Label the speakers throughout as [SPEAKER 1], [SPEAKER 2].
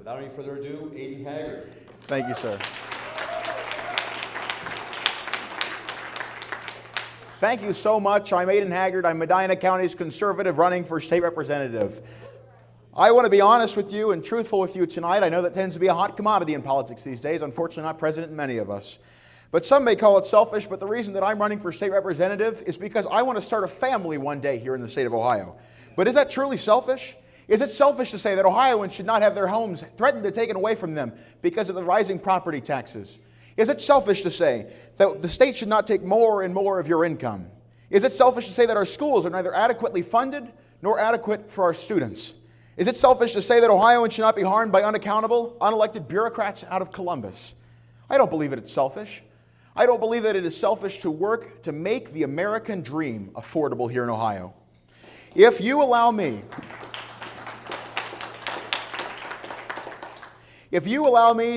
[SPEAKER 1] Without any further ado, Aidan Haggard.
[SPEAKER 2] Thank you, sir. Thank you so much. I'm Aidan Haggard. I'm Medina County's conservative running for state representative. I want to be honest with you and truthful with you tonight. I know that tends to be a hot commodity in politics these days. Unfortunately, not present in many of us. But some may call it selfish, but the reason that I'm running for state representative is because I want to start a family one day here in the state of Ohio. But is that truly selfish? Is it selfish to say that Ohioans should not have their homes threatened to be taken away from them because of the rising property taxes? Is it selfish to say that the state should not take more and more of your income? Is it selfish to say that our schools are neither adequately funded nor adequate for our students? Is it selfish to say that Ohioans should not be harmed by unaccountable, unelected bureaucrats out of Columbus? I don't believe it's selfish. I don't believe that it is selfish to work to make the American dream affordable here in Ohio. If you allow me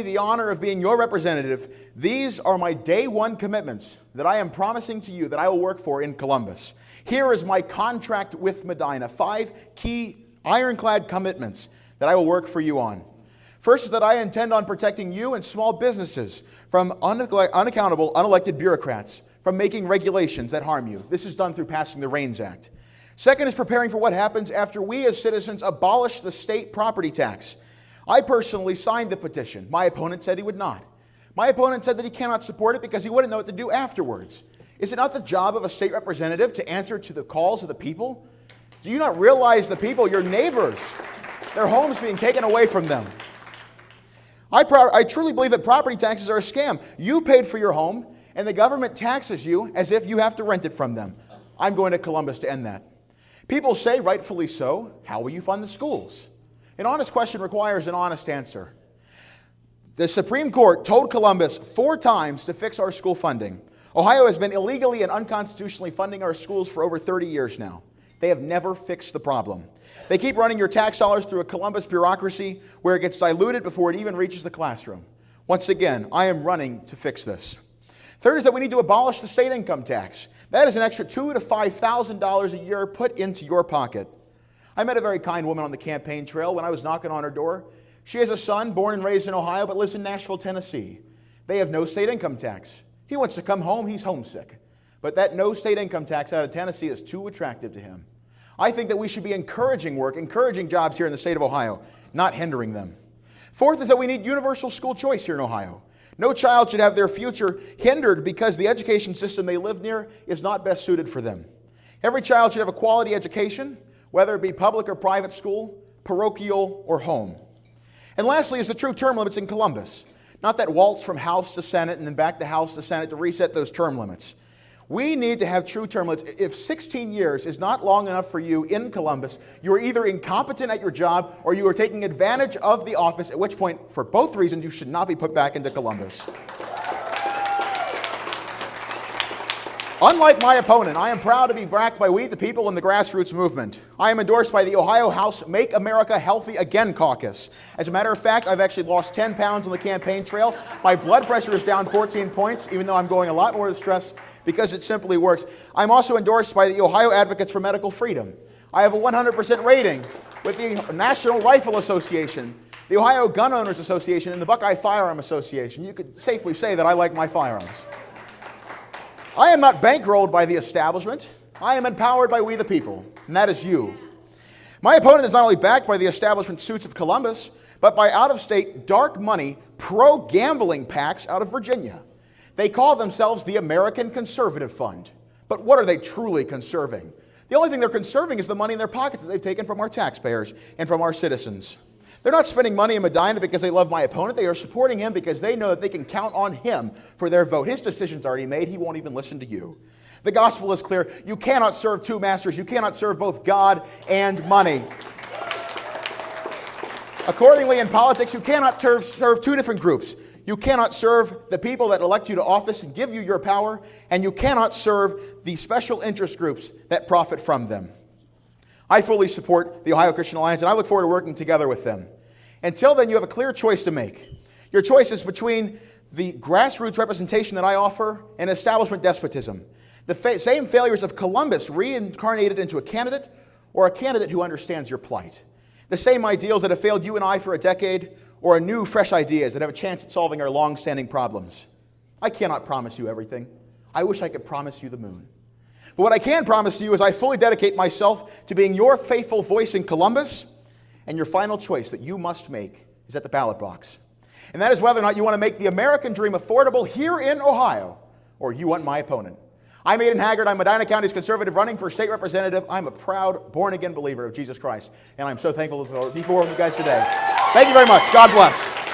[SPEAKER 2] the honor of being your representative, these are my day one commitments that I am promising to you that I will work for in Columbus. Here is my contract with Medina, 5 key ironclad commitments that I will work for you on. First is that I intend on protecting you and small businesses from unaccountable, unelected bureaucrats, from making regulations that harm you. This is done through passing the REINS Act. Second is preparing for what happens after we as citizens abolish the state property tax. I personally signed the petition. My opponent said he would not. My opponent said that he cannot support it because he wouldn't know what to do afterwards. Is it not the job of a state representative to answer to the calls of the people? Do you not realize the people, your neighbors, their homes being taken away from them? I truly believe that property taxes are a scam. You paid for your home, and the government taxes you as if you have to rent it from them. I'm going to Columbus to end that. People say, rightfully so, how will you fund the schools? An honest question requires an honest answer. The Supreme Court told Columbus 4 times to fix our school funding. Ohio has been illegally and unconstitutionally funding our schools for over 30 years now. They have never fixed the problem. They keep running your tax dollars through a Columbus bureaucracy where it gets diluted before it even reaches the classroom. Once again, I am running to fix this. Third is that we need to abolish the state income tax. That is an extra $2,000 to $5,000 a year put into your pocket. I met a very kind woman on the campaign trail when I was knocking on her door. She has a son born and raised in Ohio but lives in Nashville, Tennessee. They have no state income tax. He wants to come home, he's homesick. But that no state income tax out of Tennessee is too attractive to him. I think that we should be encouraging work, encouraging jobs here in the state of Ohio, not hindering them. Fourth is that we need universal school choice here in Ohio. No child should have their future hindered because the education system they live near is not best suited for them. Every child should have a quality education, whether it be public or private school, parochial or home. And lastly is the true term limits in Columbus. Not that waltz from House to Senate and then back to House to Senate to reset those term limits. We need to have true term limits. If 16 years is not long enough for you in Columbus, you are either incompetent at your job or you are taking advantage of the office, at which point, for both reasons, you should not be put back into Columbus. Unlike my opponent, I am proud to be backed by we, the people, in the grassroots movement. I am endorsed by the Ohio House Make America Healthy Again caucus. As a matter of fact, I've actually lost 10 pounds on the campaign trail. My blood pressure is down 14 points, even though I'm going a lot more to stress because it simply works. I'm also endorsed by the Ohio Advocates for Medical Freedom. I have a 100% rating with the National Rifle Association, the Ohio Gun Owners Association, and the Buckeye Firearm Association. You could safely say that I like my firearms. I am not bankrolled by the establishment. I am empowered by we the people, and that is you. My opponent is not only backed by the establishment suits of Columbus, but by out-of-state dark money pro-gambling PACs out of Virginia. They call themselves the American Conservative Fund. But what are they truly conserving? The only thing they're conserving is the money in their pockets that they've taken from our taxpayers and from our citizens. They're not spending money in Medina because they love my opponent. They are supporting him because they know that they can count on him for their vote. His decision's already made. He won't even listen to you. The gospel is clear. You cannot serve 2 masters. You cannot serve both God and money. Accordingly, in politics, you cannot serve 2 different groups. You cannot serve the people that elect you to office and give you your power, and you cannot serve the special interest groups that profit from them. I fully support the Ohio Christian Alliance, and I look forward to working together with them. Until then, you have a clear choice to make. Your choice is between the grassroots representation that I offer and establishment despotism. The same failures of Columbus reincarnated into a candidate, or a candidate who understands your plight. The same ideals that have failed you and I for a decade, or new, fresh ideas that have a chance at solving our long-standing problems. I cannot promise you everything. I wish I could promise you the moon. But what I can promise you is I fully dedicate myself to being your faithful voice in Columbus, and your final choice that you must make is at the ballot box. And that is whether or not you want to make the American dream affordable here in Ohio, or you want my opponent. I'm Aidan Haggard. I'm Medina County's conservative running for state representative. I'm a proud, born-again believer of Jesus Christ, and I'm so thankful to be before you guys today. Thank you very much. God bless.